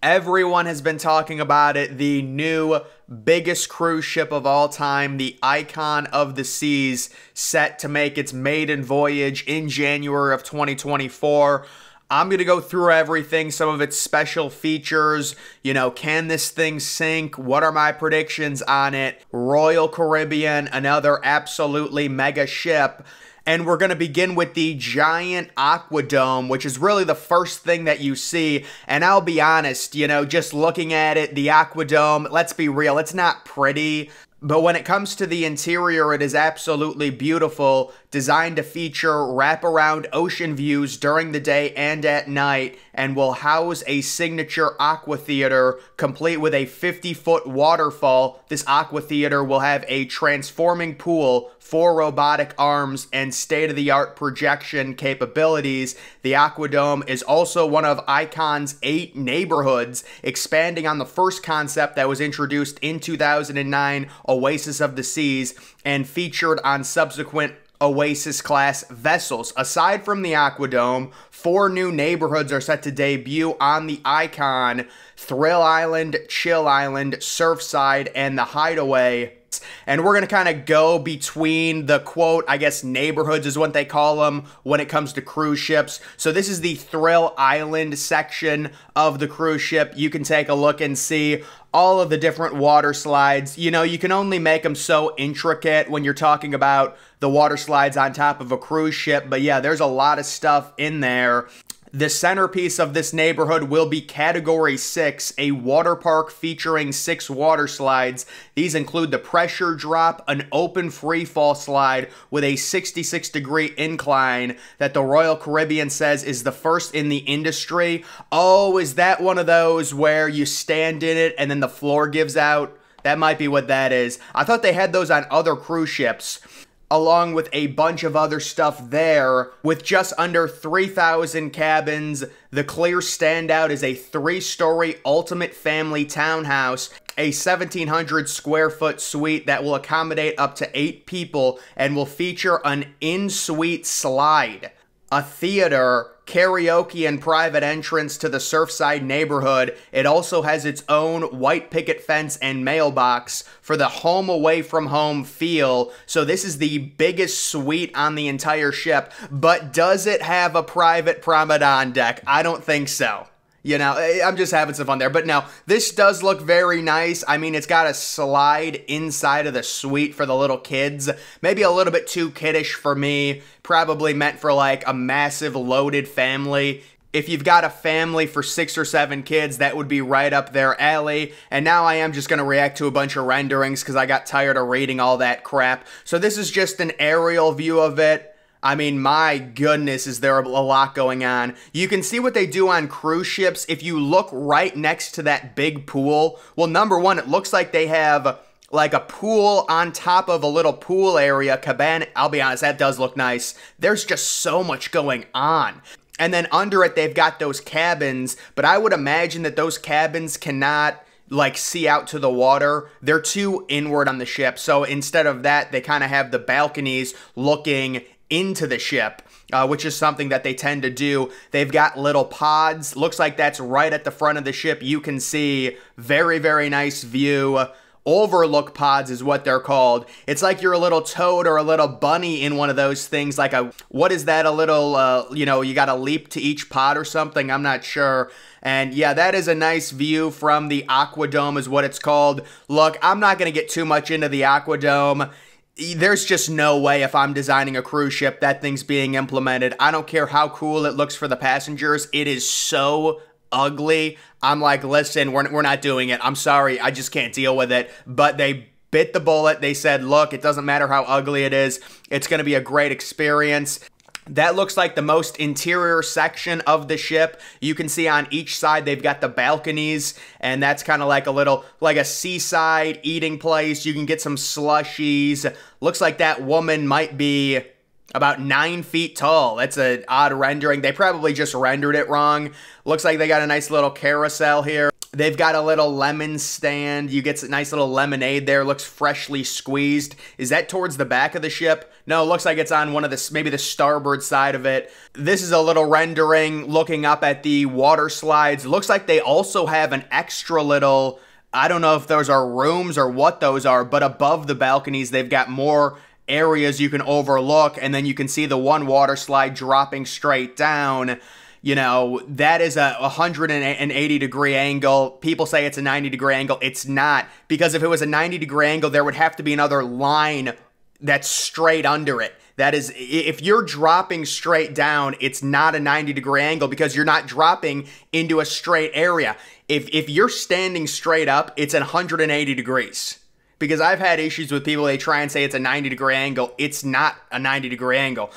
Everyone has been talking about it. The new biggest cruise ship of all time, the Icon of the Seas, set to make its maiden voyage in January of 2024. I'm going to go through everything, some of its special features, can this thing sink? What are my predictions on it? Royal Caribbean, another absolutely mega ship. And we're going to begin with the giant Aquadome, which is really the first thing that you see. And I'll be honest, just looking at it, the Aquadome, let's be real, it's not pretty. But when it comes to the interior, it is absolutely beautiful, designed to feature wraparound ocean views during the day and at night, and will house a signature aqua theater, complete with a 50-foot waterfall. This aqua theater will have a transforming pool, 4 robotic arms, and state-of-the-art projection capabilities. The Aquadome is also one of Icon's 8 neighborhoods, expanding on the first concept that was introduced in 2009, Oasis of the Seas, and featured on subsequent Oasis-class vessels. Aside from the Aquadome, 4 new neighborhoods are set to debut on the Icon: Thrill Island, Chill Island, Surfside, and the Hideaway. And we're going to kind of go between the, quote, I guess neighborhoods is what they call them when it comes to cruise ships. So this is the Thrill Island section of the cruise ship. You can take a look and see all of the different water slides. You can only make them so intricate when you're talking about the water slides on top of a cruise ship. But yeah, there's a lot of stuff in there. The centerpiece of this neighborhood will be Category 6, a water park featuring 6 water slides. These include the Pressure Drop, an open freefall slide with a 66-degree incline that the Royal Caribbean says is the first in the industry. Oh, is that one of those where you stand in it and then the floor gives out? That might be what that is. I thought they had those on other cruise ships, along with a bunch of other stuff there. With just under 3,000 cabins, the clear standout is a 3-story ultimate family townhouse, a 1,700 square foot suite that will accommodate up to 8 people and will feature an in-suite slide, a theater, karaoke, and private entrance to the Surfside neighborhood. It also has its own white picket fence and mailbox for the home away from home feel. So this is the biggest suite on the entire ship. But does it have a private promenade deck? I don't think so. I'm just having some fun there. But no, this does look very nice. I mean, it's got a slide inside of the suite for the little kids. Maybe a little bit too kiddish for me. Probably meant for like a massive loaded family. If you've got a family for 6 or 7 kids, that would be right up their alley. And now I am just going to react to a bunch of renderings because I got tired of reading all that crap. So this is just an aerial view of it. I mean, my goodness, is there a lot going on. You can see what they do on cruise ships. If you look right next to that big pool, well, number one, it looks like they have like a pool on top of a little pool area, cabana. I'll be honest, that does look nice. There's just so much going on. And then under it, they've got those cabins, but I would imagine that those cabins cannot see out to the water. They're too inward on the ship. So instead of that, they kind of have the balconies looking into the ship, which is something that they tend to do. They've got little pods. Looks like that's right at the front of the ship. You can see very, very nice view. Overlook pods is what they're called. It's like you're a little toad or a little bunny in one of those things, like what is that, a little, you got to leap to each pod or something, I'm not sure. And yeah, that is a nice view from the Aquadome is what it's called. Look, I'm not going to get too much into the Aquadome. There's just no way if I'm designing a cruise ship that thing's being implemented. I don't care how cool it looks for the passengers. It is so ugly. I'm like, listen, we're not doing it. I'm sorry. I just can't deal with it. But they bit the bullet. They said, look, it doesn't matter how ugly it is. It's going to be a great experience. That looks like the most interior section of the ship. You can see on each side they've got the balconies, and that's kind of like a seaside eating place. You can get some slushies. Looks like that woman might be about 9 feet tall. That's an odd rendering. They probably just rendered it wrong. Looks like they got a nice little carousel here. They've got a little lemon stand. You get a nice little lemonade there. Looks freshly squeezed. Is that towards the back of the ship? No, it looks like it's on one of the, maybe the starboard side of it. This is a little rendering looking up at the water slides. Looks like they also have an extra little, I don't know if those are rooms or what those are, but above the balconies, they've got more areas you can overlook, and then you can see the one water slide dropping straight down. You know, that is a 180-degree angle. People say it's a 90-degree angle. It's not, because if it was a 90-degree angle, there would have to be another line that's straight under it. That is, if you're dropping straight down, it's not a 90-degree angle because you're not dropping into a straight area. If you're standing straight up, it's 180 degrees. Because I've had issues with people, they try and say it's a 90-degree angle. It's not a 90-degree angle.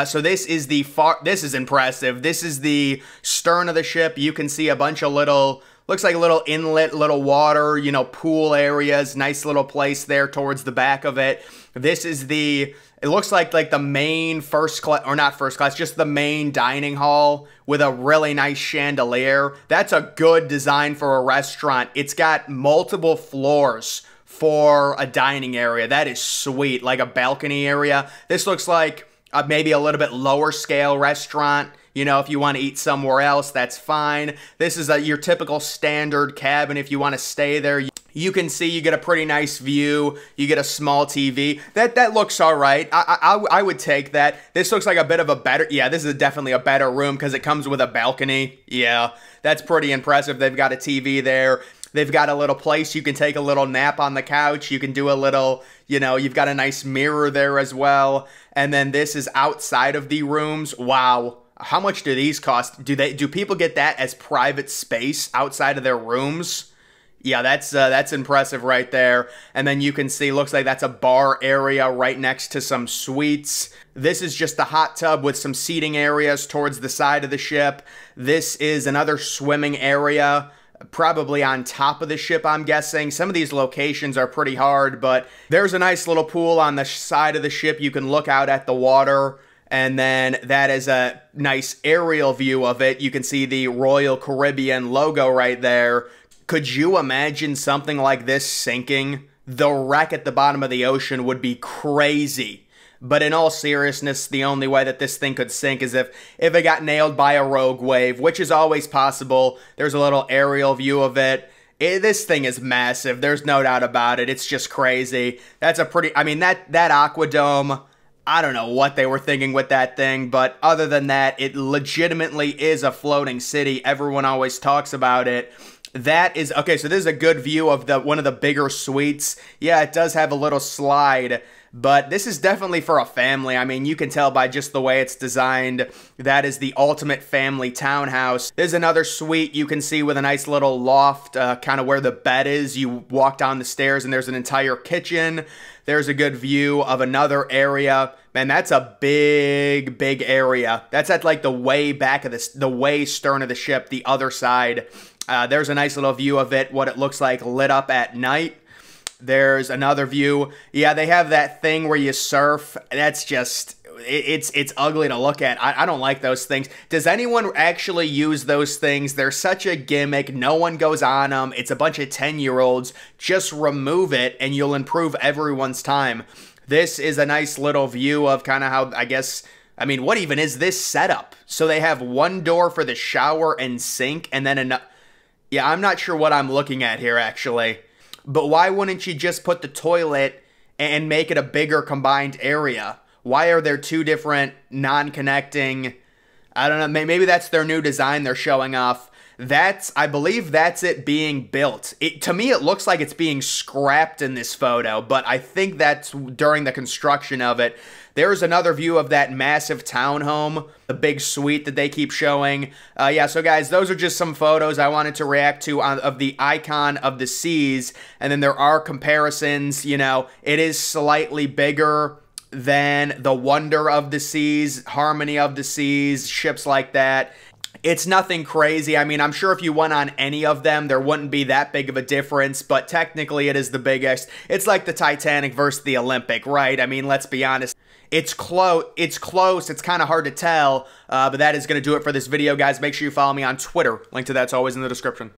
So this is this is impressive. This is the stern of the ship. You can see a bunch of little, looks like a little inlet, little water, you know, pool areas. Nice little place there towards the back of it. This is the, it looks like the main first class, or not first class, just the main dining hall with a really nice chandelier. That's a good design for a restaurant. It's got multiple floors for a dining area. That is sweet, like a balcony area. This looks like maybe a little bit lower scale restaurant. You know, if you want to eat somewhere else, that's fine. This is your typical standard cabin. If you want to stay there, you can see, you get a pretty nice view. You get a small TV. That looks all right. I would take that. This looks like a bit of a better, yeah, this is definitely a better room because it comes with a balcony. Yeah, that's pretty impressive. They've got a TV there. They've got a little place you can take a little nap on the couch. You can do a little, you know, you've got a nice mirror there as well. And then this is outside of the rooms. Wow. How much do these cost? Do people get that as private space outside of their rooms? Yeah, that's impressive right there. And then you can see, looks like that's a bar area right next to some suites. This is just a hot tub with some seating areas towards the side of the ship. This is another swimming area, probably on top of the ship, I'm guessing. Some of these locations are pretty hard, but there's a nice little pool on the side of the ship. You can look out at the water, and then that is a nice aerial view of it. You can see the Royal Caribbean logo right there. Could you imagine something like this sinking? The wreck at the bottom of the ocean would be crazy. But in all seriousness, the only way that this thing could sink is if it got nailed by a rogue wave, which is always possible. There's a little aerial view of it. This thing is massive. There's no doubt about it. It's just crazy. That's a pretty, I mean, that Aquadome, I don't know what they were thinking with that thing, but other than that, it legitimately is a floating city. Everyone always talks about it. That is, okay, so this is a good view of one of the bigger suites. Yeah, it does have a little slide, but this is definitely for a family. I mean, you can tell by just the way it's designed. That is the ultimate family townhouse. There's another suite you can see with a nice little loft, kind of where the bed is. You walk down the stairs and there's an entire kitchen. There's a good view of another area. Man, that's a big, big area. That's at like the way back of the way stern of the ship, the other side. There's a nice little view of it, what it looks like lit up at night. There's another view. Yeah, they have that thing where you surf. That's just, it's ugly to look at. I don't like those things. Does anyone actually use those things? They're such a gimmick. No one goes on them. It's a bunch of 10-year-olds. Just remove it and you'll improve everyone's time. This is a nice little view of kind of how, I guess, I mean, what even is this setup? So they have one door for the shower and sink and then another. Yeah, I'm not sure what I'm looking at here, actually. But why wouldn't you just put the toilet and make it a bigger combined area? Why are there two different non-connecting? I don't know. Maybe that's their new design they're showing off. I believe that's it being built. To me, it looks like it's being scrapped in this photo, but I think that's during the construction of it. There's another view of that massive townhome, the big suite that they keep showing. Yeah, so guys, those are just some photos I wanted to react to of the Icon of the Seas, and then there are comparisons. You know, it is slightly bigger than the Wonder of the Seas, Harmony of the Seas, ships like that. It's nothing crazy. I mean, I'm sure if you went on any of them, there wouldn't be that big of a difference, but technically it is the biggest. It's like the Titanic versus the Olympic, right? I mean, let's be honest. It's close. It's kind of hard to tell, but that is going to do it for this video, guys. Make sure you follow me on Twitter. Link to that's always in the description.